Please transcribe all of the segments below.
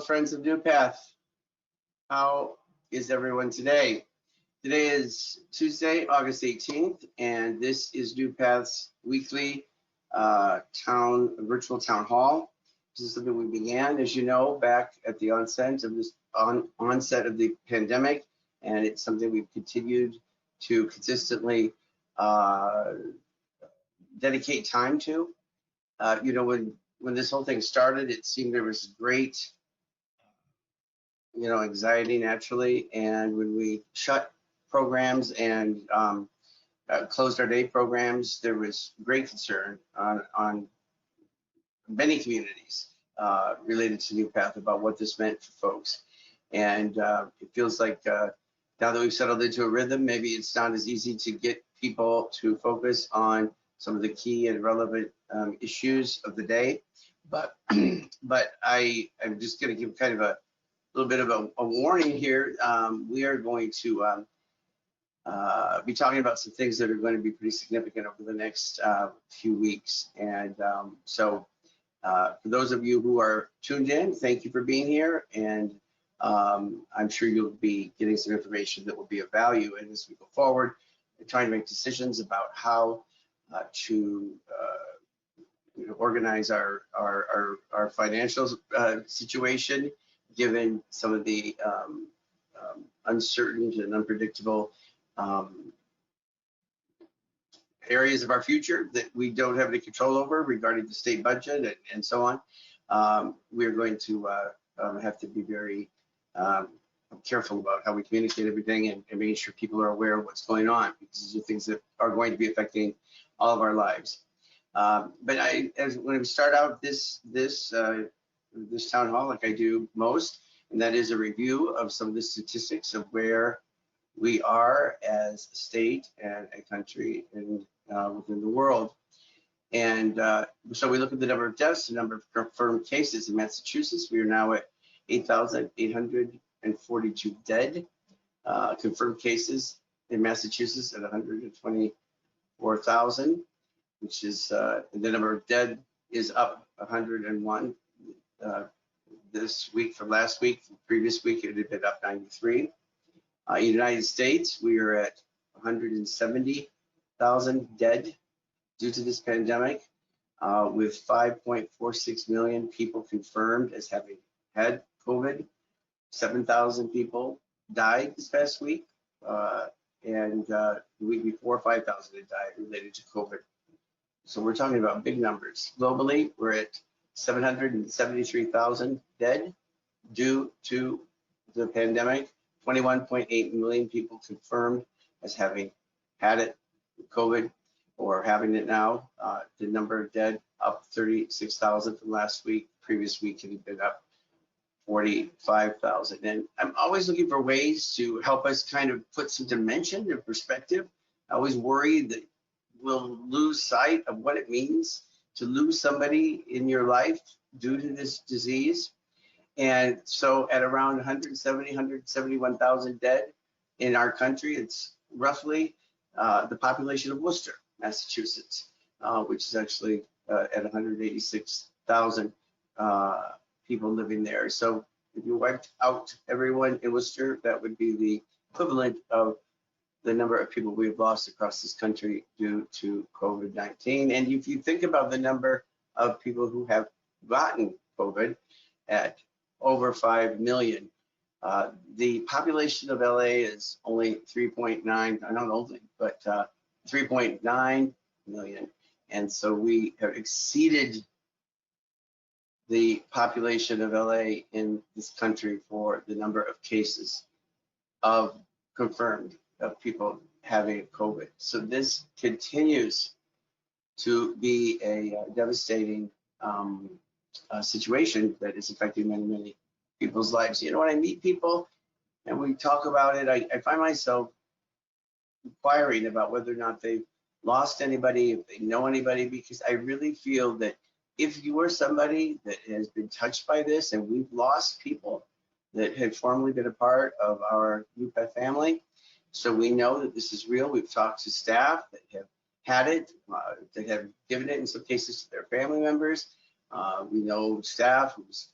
friends of NuPath. How is everyone today? Today is Tuesday, August 18th, and this is NuPath's weekly virtual town hall. This is something we began, as you know, back at the onset of the pandemic, and it's something we've continued to consistently dedicate time to. When this whole thing started, it seemed there was great anxiety naturally, and when we shut programs and closed our day programs, there was great concern on many communities related to NuPath about what this meant for folks. And it feels like now that we've settled into a rhythm, maybe it's not as easy to get people to focus on some of the key and relevant issues of the day. But I'm just going to give kind of a little bit of a warning here. We are going to be talking about some things that are going to be pretty significant over the next few weeks. And so for those of you who are tuned in, thank you for being here. And I'm sure you'll be getting some information that will be of value. And as we go forward, we're trying to make decisions about how to organize our financial situation, given some of the uncertain and unpredictable areas of our future that we don't have any control over regarding the state budget and so on. We're going to have to be very careful about how we communicate everything and making sure people are aware of what's going on, because these are things that are going to be affecting all of our lives. But when we start out this town hall, like I do most, and that is a review of some of the statistics of where we are as a state and a country and within the world. And so we look at the number of deaths, the number of confirmed cases in Massachusetts. We are now at 8,842 dead. Confirmed cases in Massachusetts at 124,000, which is the number of dead is up 101 this week from last week. The previous week it had been up 93. United States, we are at 170,000 dead due to this pandemic, with 5.46 million people confirmed as having had COVID. 7,000 people died this past week, and the week before 5,000 had died related to COVID. So we're talking about big numbers. Globally, we're at 773,000 dead due to the pandemic. 21.8 million people confirmed as having had it, COVID, or having it now. The number of dead up 36,000 from last week. Previous week it had been up 45,000. And I'm always looking for ways to help us kind of put some dimension and perspective. I always worry that we'll lose sight of what it means to lose somebody in your life due to this disease. And so at around 171,000 dead in our country, it's roughly the population of Worcester, Massachusetts, which is actually at 186,000 people living there. So if you wiped out everyone in Worcester, that would be the equivalent of the number of people we've lost across this country due to COVID-19. And if you think about the number of people who have gotten COVID at over 5 million, the population of LA is only 3.9, not only, but 3.9 million. And so we have exceeded the population of LA in this country for the number of cases of confirmed of people having COVID. So this continues to be a devastating situation that is affecting many, many people's lives. You know, when I meet people and we talk about it, I find myself inquiring about whether or not they've lost anybody, if they know anybody, because I really feel that if you are somebody that has been touched by this, and we've lost people that had formerly been a part of our NuPath family, so we know that this is real. We've talked to staff that have had it, that have given it in some cases to their family members. We know staff whose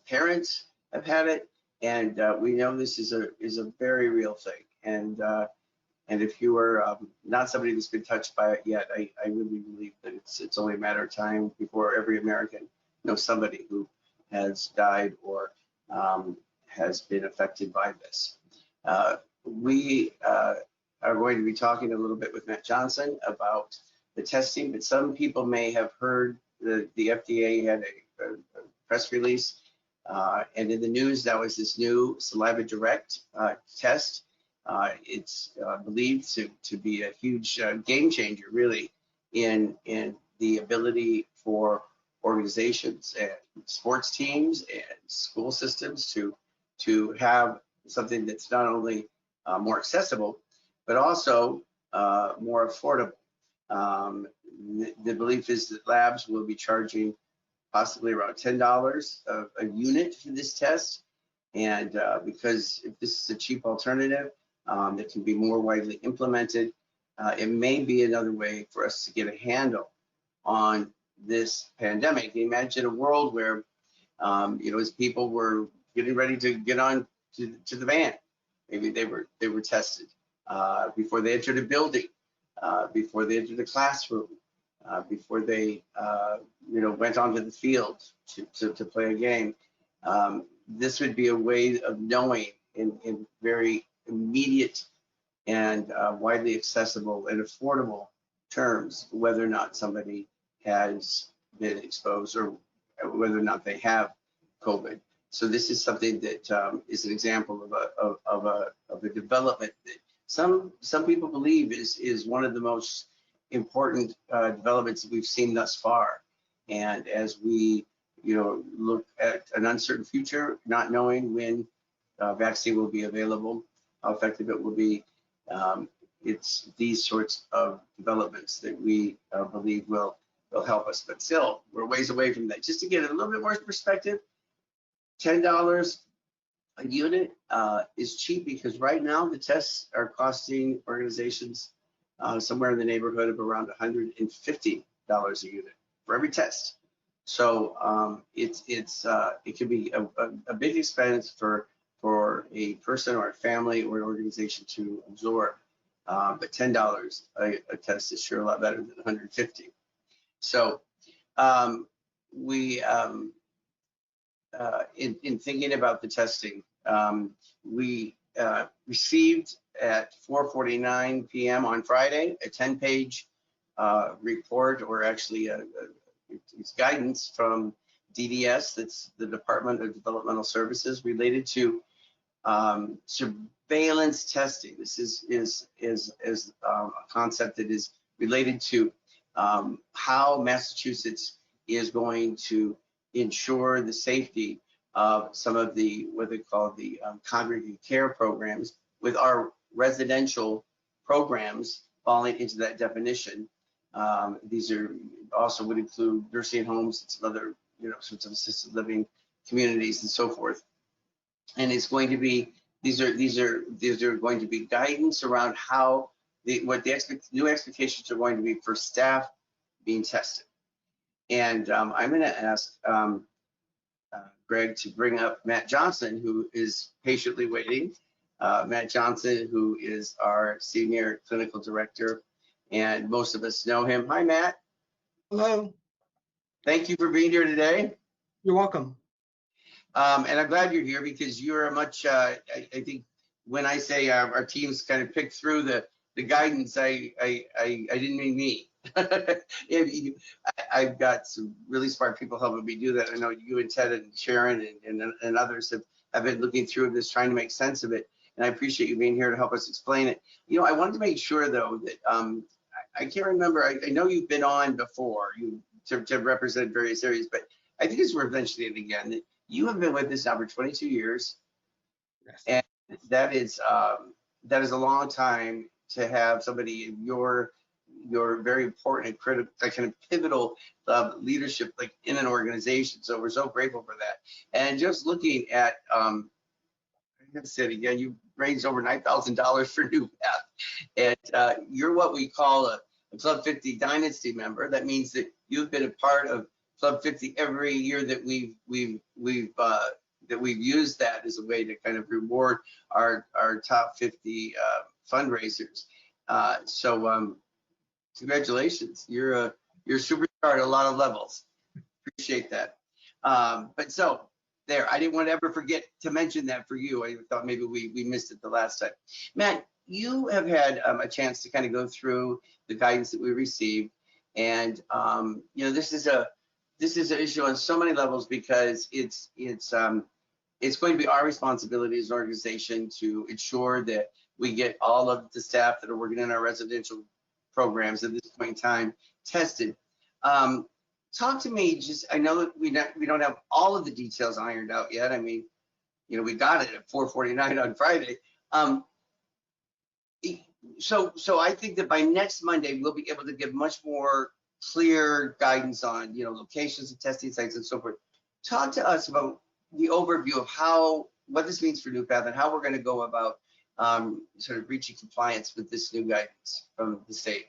parents have had it, and we know this is a very real thing. And if you are not somebody that's been touched by it yet, I really believe that it's only a matter of time before every American knows somebody who has died or has been affected by this. We are going to be talking a little bit with Matt Johnson about the testing, but some people may have heard the FDA had a press release, and in the news that was this new Saliva Direct test. It's believed to be a huge game changer, really, in the ability for organizations and sports teams and school systems to have something that's not only more accessible, but also more affordable. The belief is that labs will be charging possibly around $10 a unit for this test. And because if this is a cheap alternative that can be more widely implemented, it may be another way for us to get a handle on this pandemic. Imagine a world where, as people were getting ready to get on to the van, maybe they were tested before they entered a building, before they entered a classroom, before they went onto the field to play a game. This would be a way of knowing in very immediate and widely accessible and affordable terms whether or not somebody has been exposed or whether or not they have COVID. So this is something that is an example of a development that some people believe is one of the most important developments that we've seen thus far. And as we look at an uncertain future, not knowing when vaccine will be available, how effective it will be, it's these sorts of developments that we believe will help us. But still, we're ways away from that. Just to get a little bit more perspective, $10 a unit is cheap because right now the tests are costing organizations somewhere in the neighborhood of around $150 a unit for every test. So it can be a big expense for a person or a family or an organization to absorb. But $10 a test is sure a lot better than $150. So in thinking about the testing, we received at 4:49 p.m. on Friday a 10-page report, or actually it's guidance from DDS, that's the Department of Developmental Services, related to surveillance testing. This is a concept that is related to how Massachusetts is going to ensure the safety of some of the what they call the congregate care programs, with our residential programs falling into that definition. These are also would include nursing homes and some other sorts of assisted living communities and so forth. And it's going to be these are going to be guidance around how what the new expectations are going to be for staff being tested. And I'm going to ask Greg to bring up Matt Johnson, who is patiently waiting. Matt Johnson, who is our Senior Clinical Director, and most of us know him. Hi, Matt. Hello. Thank you for being here today. You're welcome. And I'm glad you're here because you're a much, I think when I say our teams kind of picked through the guidance, I didn't mean me. I've got some really smart people helping me do that. I know you and Ted and Sharon and others have been looking through this, trying to make sense of it. And I appreciate you being here to help us explain it. I wanted to make sure though that I can't remember. I know you've been on before to represent various areas, but I think it's worth mentioning it again that you have been with us now for 22 years. Yes. And that is a long time to have somebody in your very important and critical, kind of pivotal leadership like in an organization. So we're so grateful for that. And just looking at, I have to say it again, you raised over $9,000 for NuPath, and you're what we call a Club 50 Dynasty member. That means that you've been a part of Club 50 every year that we've that we've used that as a way to kind of reward our top 50 fundraisers. Congratulations, you're a superstar at a lot of levels. Appreciate that. But so there, I didn't want to ever forget to mention that for you. I thought maybe we missed it the last time. Matt, you have had a chance to kind of go through the guidance that we received, and this is an issue on so many levels, because it's going to be our responsibility as an organization to ensure that we get all of the staff that are working in our residential programs at this point in time tested. Talk to me, I know that we don't have all of the details ironed out yet. I mean, we got it at 4:49 on Friday. So I think that by next Monday, we'll be able to give much more clear guidance on, locations of testing sites and so forth. Talk to us about the overview of what this means for NuPath and how we're going to go about sort of reaching compliance with this new guidance from the state.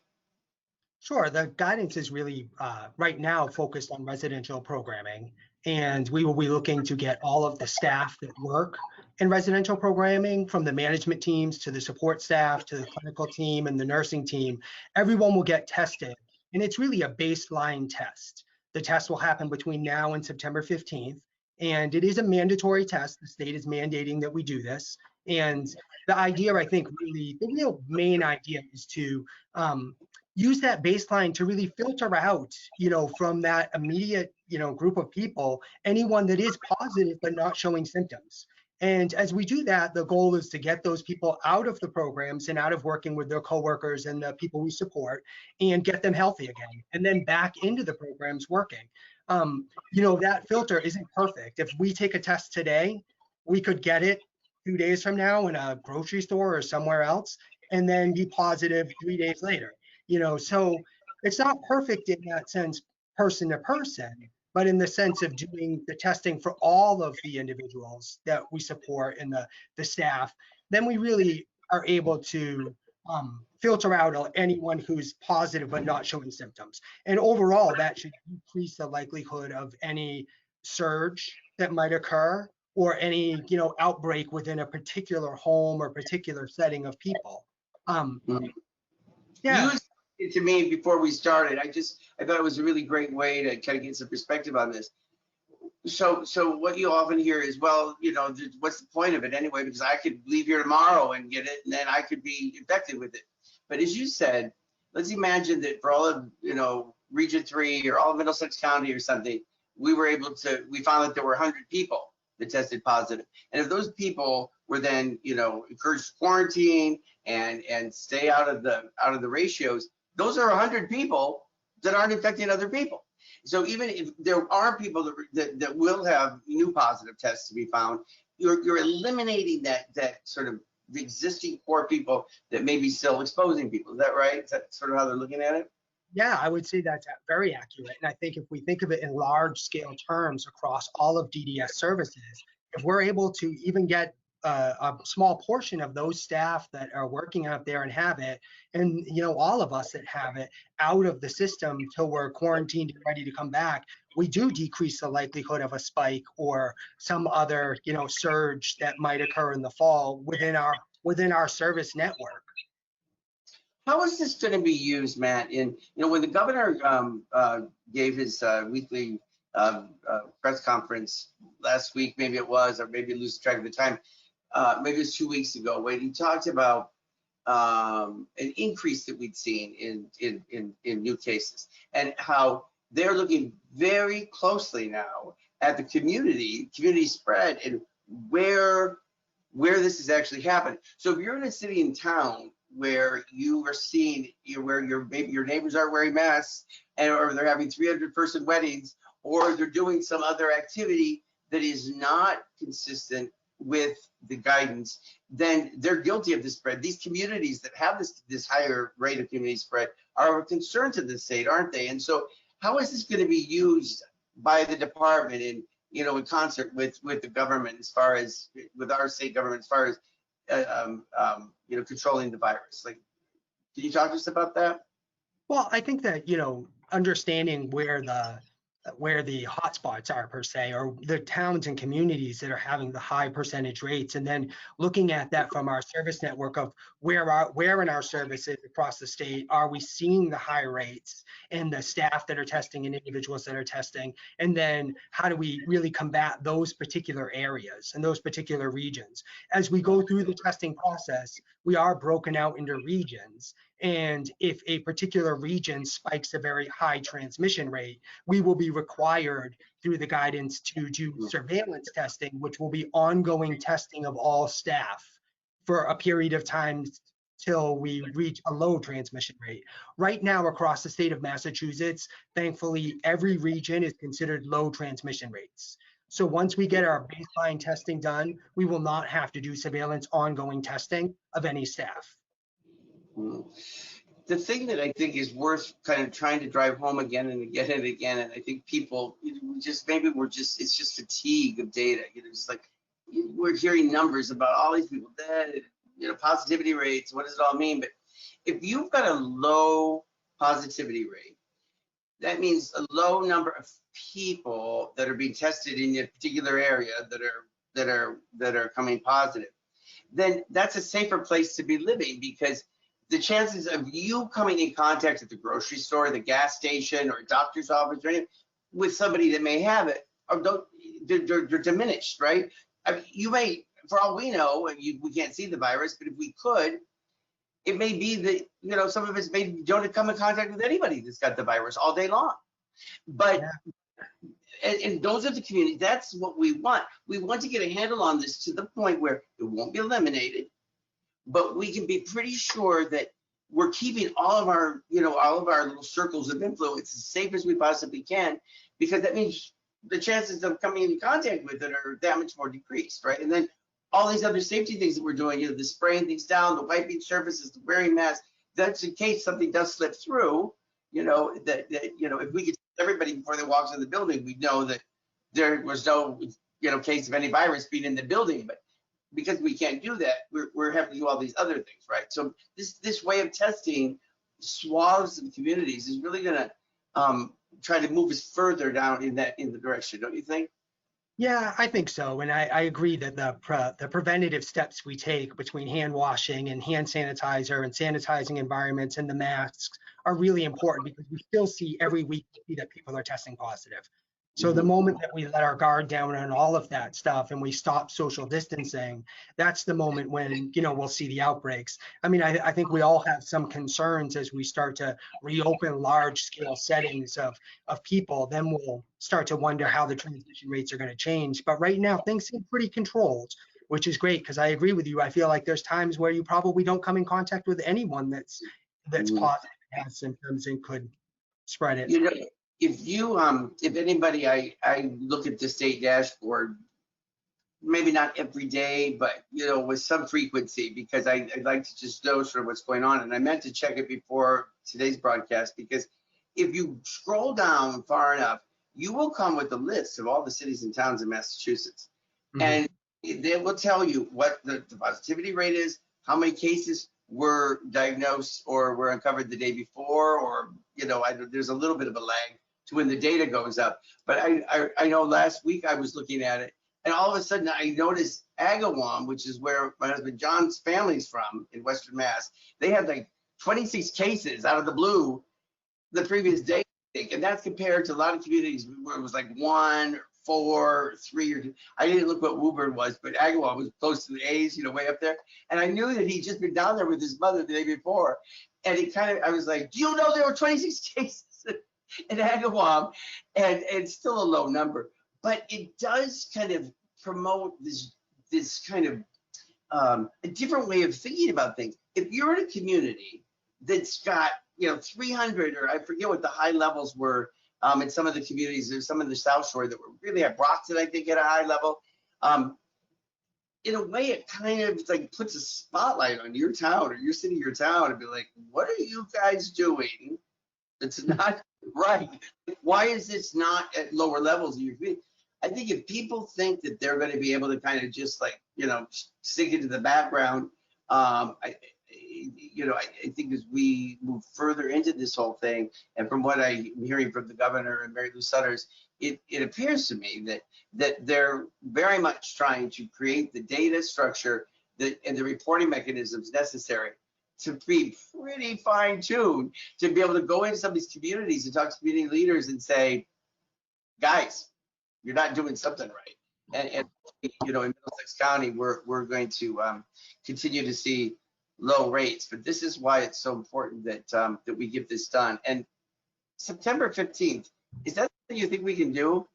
Sure. The guidance is really right now focused on residential programming, and we will be looking to get all of the staff that work in residential programming, from the management teams to the support staff to the clinical team and the nursing team. Everyone will get tested, and it's really a baseline test. The test will happen between now and September 15th, and it is a mandatory test. The state is mandating that we do this, and the idea, I think, really the real main idea is to use that baseline to really filter out, from that immediate, group of people, anyone that is positive but not showing symptoms. And as we do that, the goal is to get those people out of the programs and out of working with their coworkers and the people we support, and get them healthy again, and then back into the programs working. That filter isn't perfect. If we take a test today, we could get it 2 days from now in a grocery store or somewhere else, and then be positive 3 days later. So it's not perfect in that sense, person to person, but in the sense of doing the testing for all of the individuals that we support and the staff, then we really are able to filter out anyone who's positive but not showing symptoms. And overall, that should decrease the likelihood of any surge that might occur, or any outbreak within a particular home or particular setting of people. Yeah. You to me before we started, I thought it was a really great way to kind of get some perspective on this. So what you often hear is, well, what's the point of it anyway? Because I could leave here tomorrow and get it, and then I could be infected with it. But as you said, let's imagine that for all of Region 3 or all of Middlesex County or something, we found that there were 100 people that tested positive, and if those people were then encouraged to quarantine and stay out of the ratios, those are 100 people that aren't infecting other people. So even if there are people that will have new positive tests to be found, you're eliminating that sort of the existing core people that may be still exposing people. Is that right? Is that sort of how they're looking at it? Yeah, I would say that's very accurate. And I think if we think of it in large scale terms across all of DDS services, if we're able to even get a small portion of those staff that are working out there and have it, and all of us that have it, out of the system till we're quarantined and ready to come back, we do decrease the likelihood of a spike or some other surge that might occur in the fall within our service network. How is this going to be used, Matt? When the governor gave his weekly press conference last week, maybe it was, or maybe lose track of the time, maybe it was 2 weeks ago, when he talked about an increase that we'd seen in new cases, and how they're looking very closely now at the community spread and where this is actually happening. So if you're in a city and town where you are seeing where maybe your neighbors aren't wearing masks, or they're having 300-person weddings, or they're doing some other activity that is not consistent with the guidance, then they're guilty of the spread. These communities that have this higher rate of community spread are a concern to the state, aren't they? And so how is this going to be used by the department in concert with the government, as far as with our state government, as far as controlling the virus? Like, can you talk to us about that? Well, I think that understanding where where the hotspots are per se, or the towns and communities that are having the high percentage rates, and then looking at that from our service network of where in our services across the state are we seeing the high rates and the staff that are testing and individuals that are testing, and then how do we really combat those particular areas and those particular regions. As we go through the testing process, we are broken out into regions, and if a particular region spikes a very high transmission rate, we will be required through the guidance to do surveillance testing, which will be ongoing testing of all staff for a period of time till we reach a low transmission rate. Right now, across the state of Massachusetts, thankfully, every region is considered low transmission rates. So once we get our baseline testing done, we will not have to do surveillance ongoing testing of any staff. The thing that I think is worth kind of trying to drive home again and again and again, and I think people just maybe it's just fatigue of data. Just like we're hearing numbers about all these people dead, positivity rates. What does it all mean? But if you've got a low positivity rate, that means a low number of people that are being tested in a particular area that are coming positive. Then that's a safer place to be living, because the chances of you coming in contact at the grocery store, the gas station, or a doctor's office, or anything, with somebody that may have it, they're diminished, right? I mean, you may, for all we know, we can't see the virus, but if we could, it may be that some of us don't come in contact with anybody that's got the virus all day long. But and those are the communities. That's what we want. We want to get a handle on this to the point where it won't be eliminated, but we can be pretty sure that we're keeping all of our little circles of influence as safe as we possibly can, because that means the chances of coming into contact with it are that much more decreased, right? And then all these other safety things that we're doing, the spraying things down, the wiping surfaces, the wearing masks, that's in case something does slip through, if we could tell everybody before they walk in the building, we know that there was no, case of any virus being in the building. But because we can't do that, we're having to do all these other things, right? So this way of testing swaths of communities is really going to try to move us further down in the direction, don't you think? Yeah, I think so. And I agree that the preventative steps we take between hand washing and hand sanitizer and sanitizing environments and the masks are really important, because we still see every week that people are testing positive. So the moment that we let our guard down on all of that stuff and we stop social distancing, that's the moment when, we'll see the outbreaks. I mean, I think we all have some concerns as we start to reopen large scale settings of people. Then we'll start to wonder how the transmission rates are going to change. But right now, things seem pretty controlled, which is great, because I agree with you. I feel like there's times where you probably don't come in contact with anyone that's positive, has symptoms, and could spread it. If anybody, I look at the state dashboard, maybe not every day, but with some frequency, because I like to just know sort of what's going on. And I meant to check it before today's broadcast, because if you scroll down far enough, you will come with a list of all the cities and towns in Massachusetts. And they will tell you what the positivity rate is, how many cases were diagnosed or were uncovered the day before, or there's a little bit of a lag to when the data goes up. But I know last week I was looking at it, and all of a sudden I noticed Agawam, which is where my husband John's family's from in Western Mass, they had like 26 cases out of the blue the previous day, I think. And that's compared to a lot of communities where it was like 1, 4, 3, or 2. I didn't look what Woburn was, but Agawam was close to the A's, way up there. And I knew that he'd just been down there with his mother the day before. And I was like, do you know there were 26 cases in Agawam? And it's still a low number, but it does kind of promote this kind of a different way of thinking about things. If you're in a community that's got 300, or I forget what the high levels were in some of the communities, there's some in the South Shore that were really at Brockton, I think, at a high level. In a way, it kind of like puts a spotlight on your town or your city, your town, and be like, what are you guys doing that's not right? Why is this not at lower levels of your community? I think if people think that they're going to be able to kind of just like, sink into the background, I think as we move further into this whole thing, and from what I'm hearing from the governor and Mary Lou Sutters, it appears to me that they're very much trying to create the data structure and the reporting mechanisms necessary to be pretty fine-tuned to be able to go into some of these communities and talk to community leaders and say, guys, you're not doing something right. And in Middlesex County, we're going to continue to see low rates, but this is why it's so important that we get this done. And September 15th, is that something you think we can do?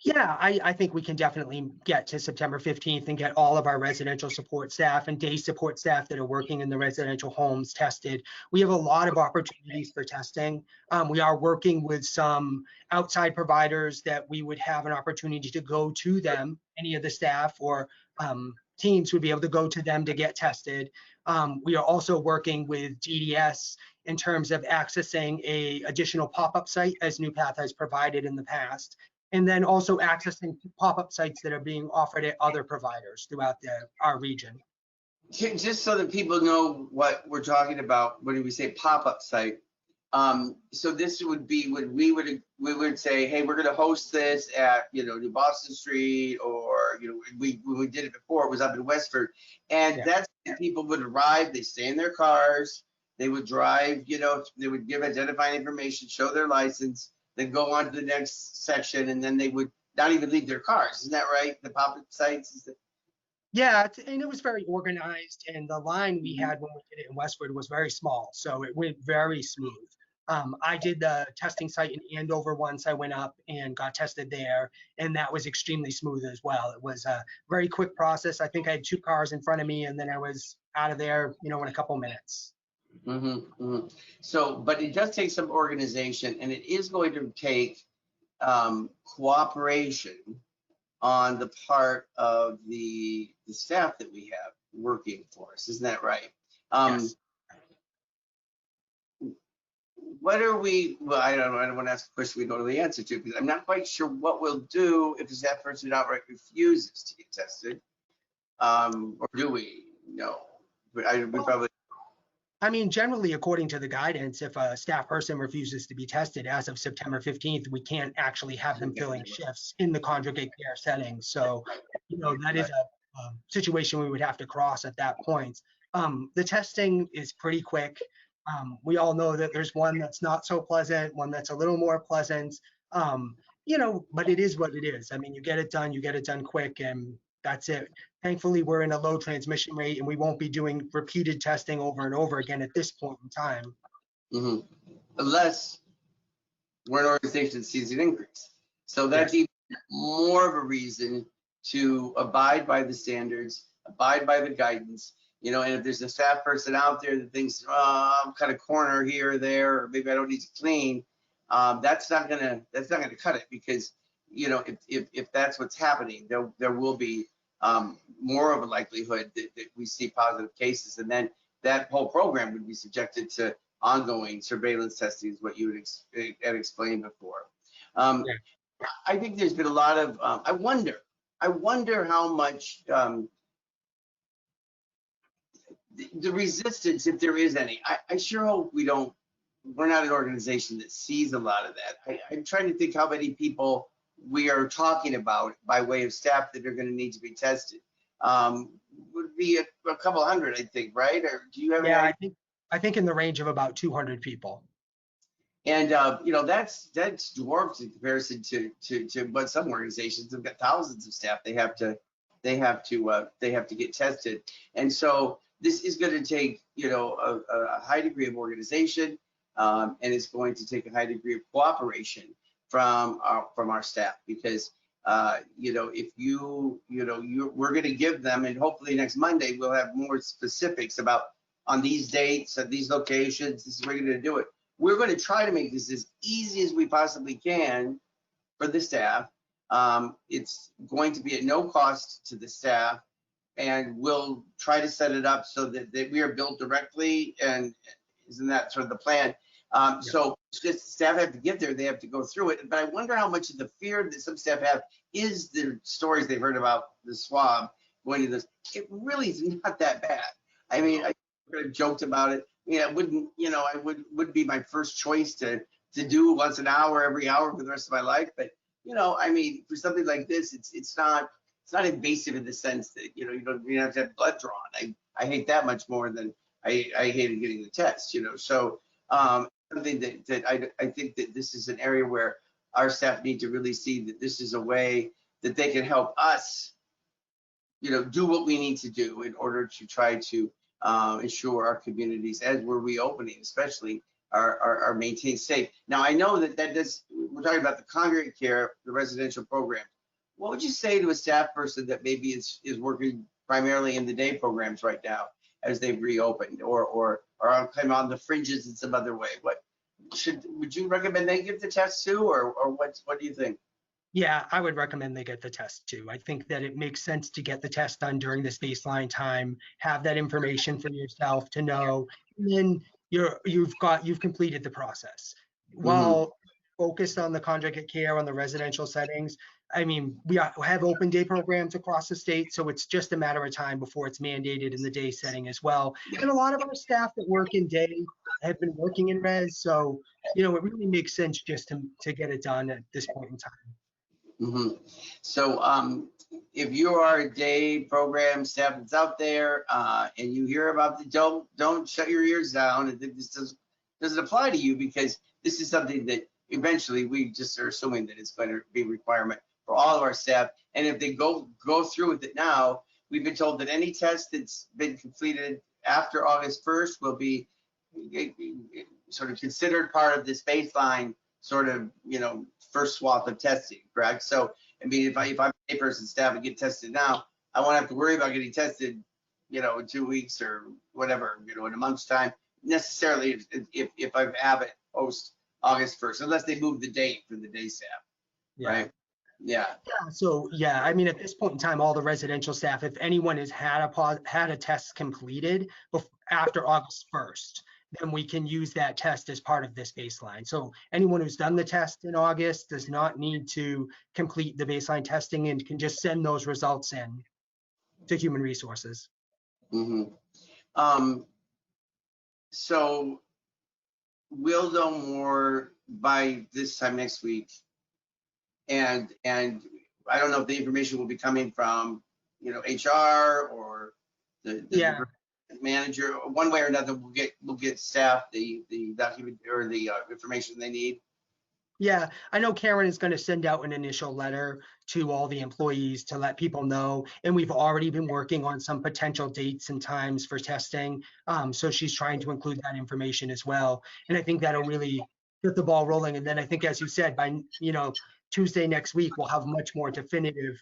Yeah, I think we can definitely get to September 15th and get all of our residential support staff and day support staff that are working in the residential homes tested. We have a lot of opportunities for testing. We are working with some outside providers that we would have an opportunity to go to them. Any of the staff or teams would be able to go to them to get tested. We are also working with GDS in terms of accessing a additional pop-up site as NuPath has provided in the past. And then also accessing pop-up sites that are being offered at other providers throughout our region. Just so that people know what we're talking about when we say pop-up site. So this would be when we would say, hey, we're going to host this at New Boston Street, or when we did it before, it was up in Westford, and that's when people would arrive. They stay in their cars. They would drive. They would give identifying information, show their license. Then go on to the next section, and then they would not even leave their cars. Isn't that right? The pop-up sites? Yeah, and it was very organized, and the line we had when we did it in Westwood was very small, so it went very smooth. I did the testing site in Andover once. I went up and got tested there, and that was extremely smooth as well. It was a very quick process. I think I had 2 cars in front of me, and then I was out of there, in a couple minutes. So, but it does take some organization, and it is going to take cooperation on the part of the staff that we have working for us. Isn't that right? Yes. What are we? Well, I don't want to ask a question we don't know the answer to, because I'm not quite sure what we'll do if a staff person outright refuses to get tested, or do we? No, but we probably. I mean, generally, according to the guidance, if a staff person refuses to be tested as of September 15th, we can't actually have them filling shifts in the congregate care setting. So, that is a situation we would have to cross at that point. The testing is pretty quick. We all know that there's one that's not so pleasant, one that's a little more pleasant, but it is what it is. I mean, you get it done quick, and that's it. Thankfully, we're in a low transmission rate, and we won't be doing repeated testing over and over again at this point in time. Unless we're an organization that sees an increase. So that's even more of a reason to abide by the standards, abide by the guidance. And if there's a staff person out there that thinks, I'm kind of corner here or there, or maybe I don't need to clean, that's not gonna cut it, because if that's what's happening, there will be more of a likelihood that we see positive cases, and then that whole program would be subjected to ongoing surveillance testing, is what you had explained before. I think there's been a lot of, I wonder how much the resistance, if there is any. I sure hope we're not an organization that sees a lot of that. I'm trying to think how many people we are talking about by way of staff that are going to need to be tested. Would be a couple hundred, I think, right? Or do you have? Yeah, I think in the range of about 200 people. And that's dwarfed in comparison to what some organizations have got. Thousands of staff they have to get tested, and so this is going to take a high degree of organization, and it's going to take a high degree of cooperation from our staff, because if we're going to give them, and hopefully next Monday we'll have more specifics about on these dates at these locations, this is where we're going to do it. We're going to try to make this as easy as we possibly can for the staff. It's going to be at no cost to the staff, and we'll try to set it up so that we are billed directly, and isn't that sort of the plan? So just staff have to get there, they have to go through it. But I wonder how much of the fear that some staff have is the stories they've heard about the swab going to this. It really is not that bad. I mean, kind of joked about it. Yeah, it wouldn't, I would be my first choice to do once an hour, every hour for the rest of my life. But I mean, for something like this, it's not invasive in the sense that you don't have to have blood drawn. I hate that much more than I hated getting the test. So something that I think that this is an area where our staff need to really see that this is a way that they can help us do what we need to do in order to try to ensure our communities, as we're reopening, especially, are maintained safe. Now, I know that we're talking about the congregate care, the residential program. What would you say to a staff person that maybe is working primarily in the day programs right now as they've reopened, or are kind of on the fringes in some other way? Would you recommend they give the test too, or what do you think? Yeah, I would recommend they get the test too. I think that it makes sense to get the test done during this baseline time, have that information for yourself to know, and then you've completed the process. Mm-hmm. While focused on the congregate care on the residential settings, I mean, we have open day programs across the state, so it's just a matter of time before it's mandated in the day setting as well. And a lot of our staff that work in day have been working in res, so it really makes sense just to get it done at this point in time. Mm-hmm. So if you are a day program staff that's out there and you hear about don't shut your ears down and think this doesn't apply to you, because this is something that eventually we just are assuming that it's going to be a requirement for all of our staff. And if they go through with it now, we've been told that any test that's been completed after August 1st will be sort of considered part of this baseline sort of first swath of testing, correct? So I mean, if I'm a person staff and get tested now, I won't have to worry about getting tested in 2 weeks or whatever, in a month's time, necessarily, if I have it post August 1st, unless they move the date for the day staff. Yeah. Right? Yeah. So yeah, I mean, at this point in time, all the residential staff, if anyone has had a test completed after August 1st, then we can use that test as part of this baseline. So anyone who's done the test in August does not need to complete the baseline testing and can just send those results in to Human Resources. Mm-hmm. So we'll know more by this time next week, and I don't know if the information will be coming from HR or the manager. One way or another, we'll get staff the document or the information they need. Yeah, I know Karen is going to send out an initial letter to all the employees to let people know, and we've already been working on some potential dates and times for testing. So she's trying to include that information as well, and I think that'll really get the ball rolling. And then I think, as you said, by Tuesday next week, we'll have much more definitive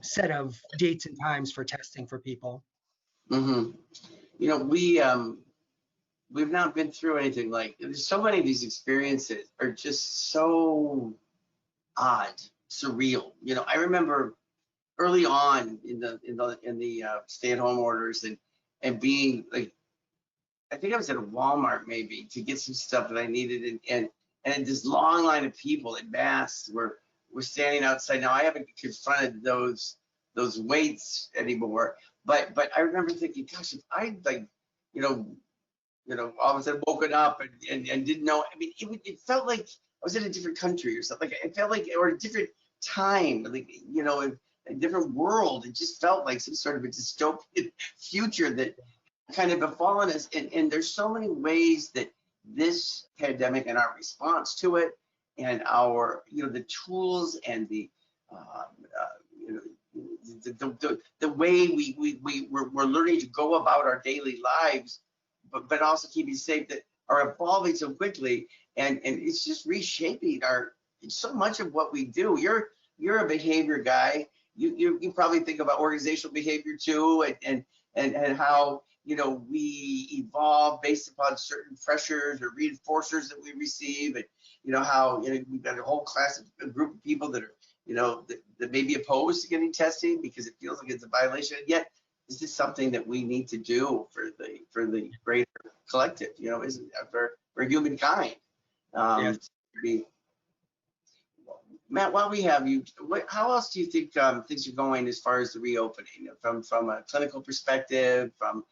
set of dates and times for testing for people. Mm-hmm. We've not been through anything like. There's so many of these experiences are just so odd, surreal. I remember early on in the stay-at-home orders and being like, I think I was at a Walmart maybe to get some stuff that I needed, and this long line of people in masks were standing outside. Now I haven't confronted those waits anymore, but I remember thinking, gosh, if I all of a sudden woken up and didn't know. I mean, it felt like I was in a different country or something. Like it felt like, or a different time, like a different world. It just felt like some sort of a dystopian future that kind of befallen us. And there's so many ways that this pandemic and our response to it, and our the tools and the way we're learning to go about our daily lives, but also keeping safe, that are evolving so quickly, and it's just reshaping so much of what we do. You're a behavior guy. You probably think about organizational behavior too, and how we evolve based upon certain pressures or reinforcers that we receive, and how we've got a whole a group of people that are that may be opposed to getting testing because it feels like it's a violation, and yet this is something that we need to do for the greater collective, isn't it? For humankind. Yes. Matt, while we have you, how else do you think things are going as far as the reopening, from a clinical perspective, from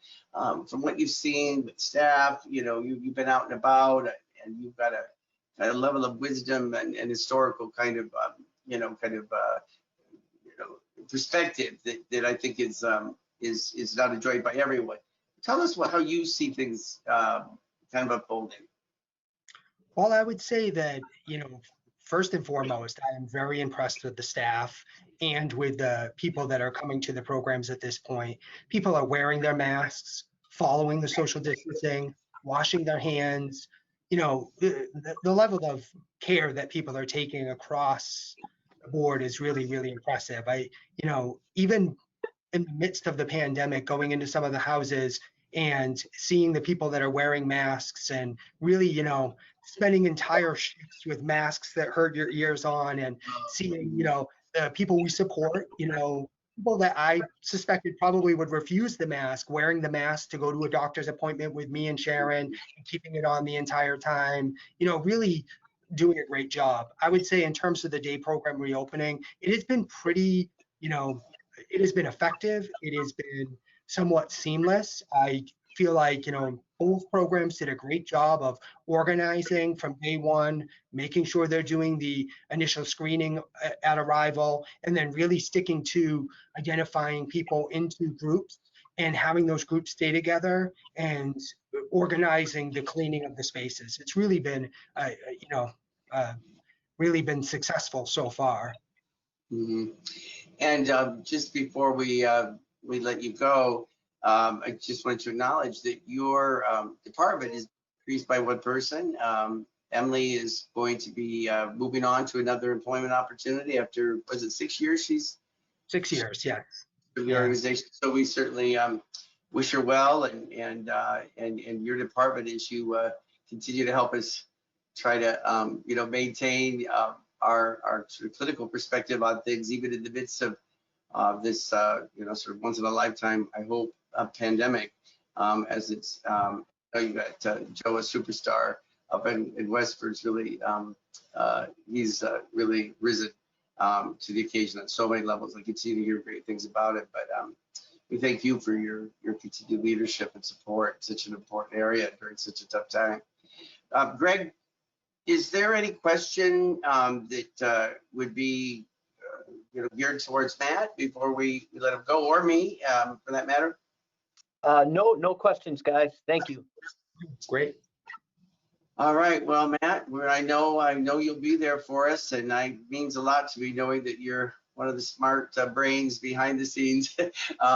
what you've seen with staff? You've been out and about, and you've got a level of wisdom and historical kind of perspective that I think is not enjoyed by everyone. Tell us how you see things kind of unfolding. Well, I would say that, first and foremost, I am very impressed with the staff and with the people that are coming to the programs at this point. People are wearing their masks, following the social distancing, washing their hands. The level of care that people are taking across the board is really, really impressive. Even in the midst of the pandemic, going into some of the houses and seeing the people that are wearing masks and really, spending entire shifts with masks that hurt your ears on, and seeing, the people we support, people that I suspected probably would refuse the mask, wearing the mask to go to a doctor's appointment with me and Sharon, and keeping it on the entire time, really doing a great job. I would say in terms of the day program reopening, it has been pretty, it has been effective. It has been somewhat seamless. I feel like, both programs did a great job of organizing from day one, making sure they're doing the initial screening at arrival, and then really sticking to identifying people into groups and having those groups stay together and organizing the cleaning of the spaces. It's really been, really been successful so far. Mm-hmm. And just before we let you go, I just wanted to acknowledge that your department is increased by one person. Emily is going to be moving on to another employment opportunity after, was it 6 years? She's 6 years, yes. For the organization. So we certainly wish her well, and your department as you continue to help us try to maintain our sort of clinical perspective on things, even in the midst of this sort of once in a lifetime, I hope, pandemic. As it's you got Joe, a superstar up in Westford's really he's really risen to the occasion on so many levels. I continue to hear great things about it, but we thank you for your continued leadership and support in such an important area during such a tough time. Greg, is there any question that would be geared towards Matt before we let him go, or me for that matter? No questions, guys. Thank you. Great. All right. Well, Matt, I know you'll be there for us, and it means a lot to me knowing that you're one of the smart brains behind the scenes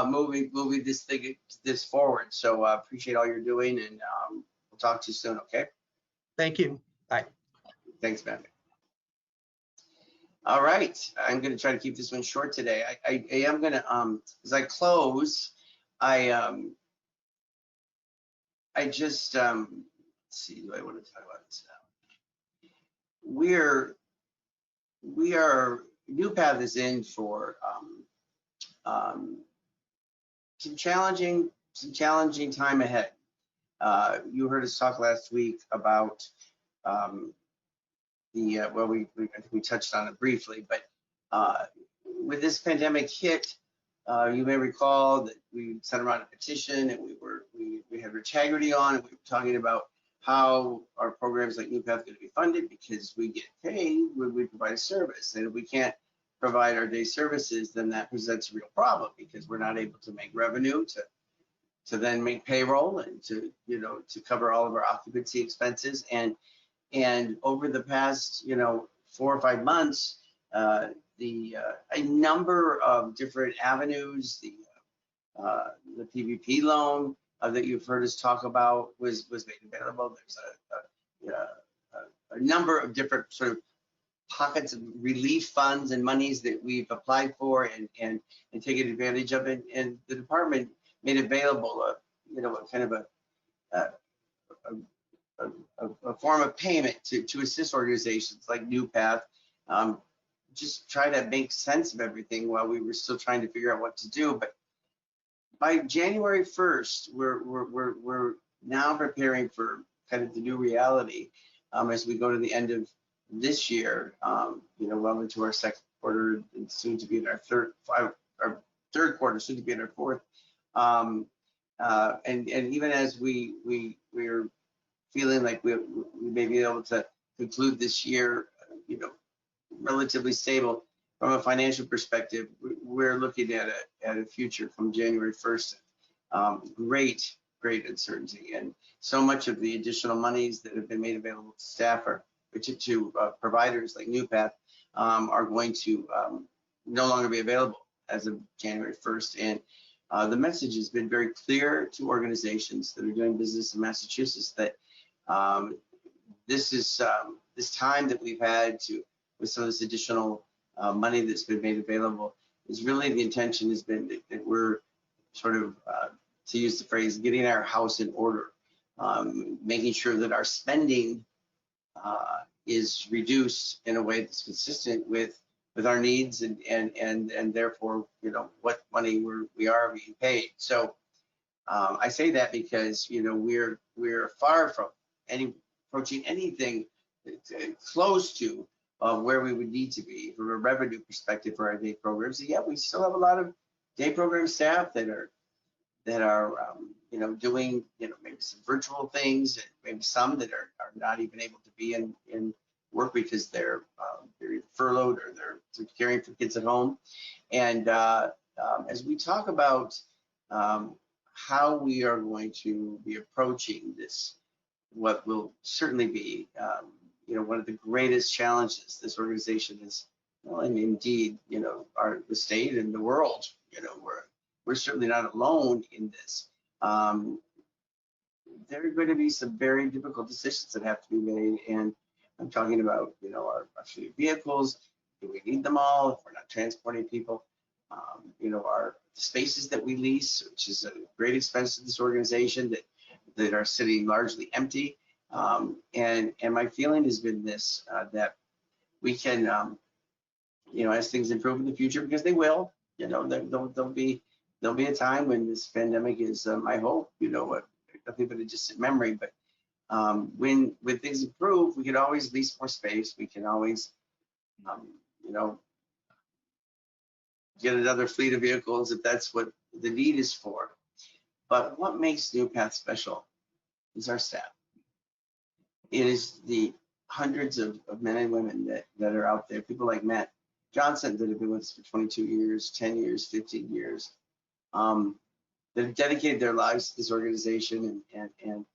moving this forward. So appreciate all you're doing, and we'll talk to you soon. Okay. Thank you. Bye. Thanks, Matt. All right, I'm going to try to keep this one short today. I am going to, as I close, I just, let's see, do I want to talk about this now? NuPath is in for some challenging time ahead. You heard us talk last week about well, I think we touched on it briefly, but with this pandemic hit, you may recall that we sent around a petition, and we had Rich Haggerty on, and we were talking about how our programs like NuPath are going to be funded, because we get paid when we provide a service, and if we can't provide our day services, then that presents a real problem, because we're not able to make revenue to then make payroll and to cover all of our occupancy expenses. And over the past 4 or 5 months, a number of different avenues, the PPP loan that you've heard us talk about was made available. There's a number of different sort of pockets of relief funds and monies that we've applied for and taken advantage of it. And the department made available kind of a form of payment to assist organizations like NuPath, just try to make sense of everything while we were still trying to figure out what to do. But by January 1st, we're now preparing for kind of the new reality as we go to the end of this year, well into our second quarter and soon to be in our third quarter, soon to be in our fourth. And even as we're feeling like we may be able to conclude this year, relatively stable from a financial perspective, we're looking at a future from January 1st. Great uncertainty, and so much of the additional monies that have been made available to staff or to providers like NuPath are going to no longer be available as of January 1st. And the message has been very clear to organizations that are doing business in Massachusetts that this time that we've had with some of this additional money that's been made available is really, the intention has been that we're sort of, to use the phrase, getting our house in order, making sure that our spending is reduced in a way that's consistent with our needs and therefore, what money we are being paid. So I say that because, we're far from approaching anything close to where we would need to be from a revenue perspective for our day programs. And yet we still have a lot of day program staff that are doing maybe some virtual things, and maybe some that are not even able to be in work because they're either furloughed or they're caring for kids at home. And as we talk about how we are going to be approaching this, what will certainly be one of the greatest challenges this organization is, and indeed the state and the world, we're certainly not alone in this. There are going to be some very difficult decisions that have to be made, and I'm talking about our fleet of vehicles. Do we need them all if we're not transporting people? Our spaces that we lease, which is a great expense to this organization, that are sitting largely empty. And my feeling has been this, that we can, as things improve in the future, because they will, there'll be a time when this pandemic is, I hope, nothing but a distant memory. But when things improve, we can always lease more space. We can always, get another fleet of vehicles if that's what the need is for. But what makes NuPath special is our staff. It is the hundreds of men and women that are out there, people like Matt Johnson that have been with us for 22 years, 10 years, 15 years, that have dedicated their lives to this organization, and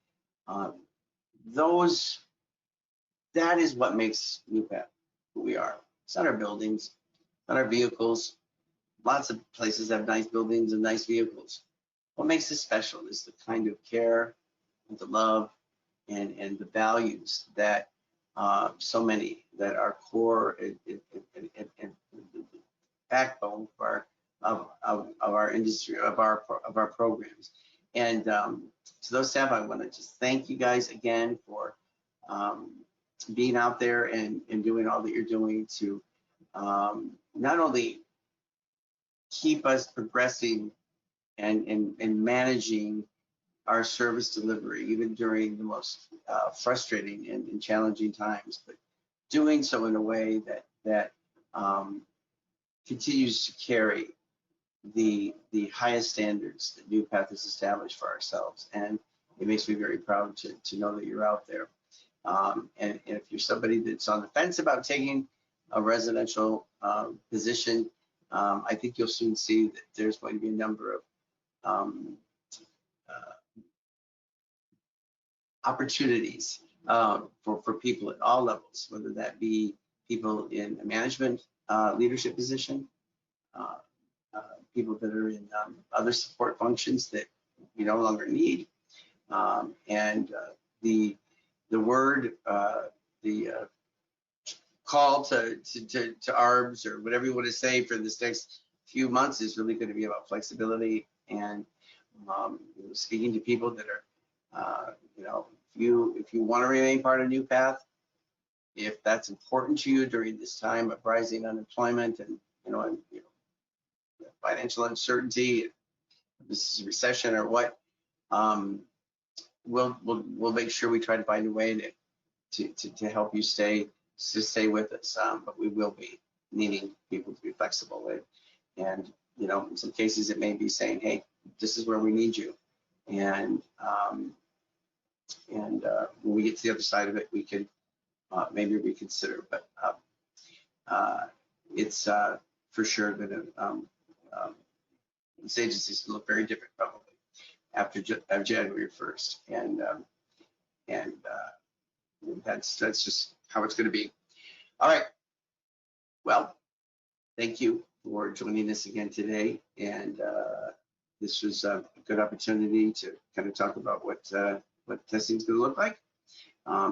that is what makes NuPath who we are. It's not our buildings, not our vehicles. Lots of places have nice buildings and nice vehicles. What makes us special is the kind of care and the love and the values that so many that are core and backbone of our industry, of our programs. And to those staff, I want to just thank you guys again for being out there and doing all that you're doing to not only keep us progressing and managing our service delivery, even during the most frustrating and challenging times, but doing so in a way that continues to carry the highest standards that NuPath has established for ourselves. And it makes me very proud to know that you're out there. And if you're somebody that's on the fence about taking a residential position, I think you'll soon see that there's going to be a number of opportunities for people at all levels, whether that be people in a management leadership position, people that are in other support functions that we no longer need, and the word, the call to ARBs, or whatever you want to say, for this next few months is really going to be about flexibility and speaking to people that are, if you want to remain part of NuPath, if that's important to you during this time of rising unemployment and financial uncertainty, if this is a recession or what, we'll make sure we try to find a way to help you stay to stay with us, but we will be needing people to be flexible. And you know, in some cases it may be saying, hey, this is where we need you. And when we get to the other side of it, we can maybe reconsider. But it's for sure going to, this agency is going to look very different probably after January 1st. And that's just how it's going to be. All right. Well, thank you for joining us again today. And this was a good opportunity to kind of talk about what testing is going to look like.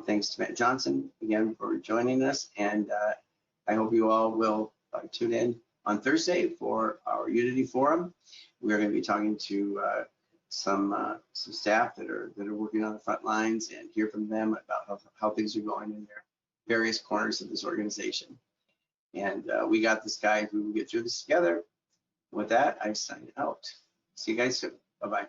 Thanks to Matt Johnson again for joining us. And I hope you all will tune in on Thursday for our Unity Forum. We're going to be talking to some staff that are working on the front lines and hear from them about how things are going in their various corners of this organization. And we got this, guys. We will get through this together. With that, I sign out. See you guys soon. Bye-bye.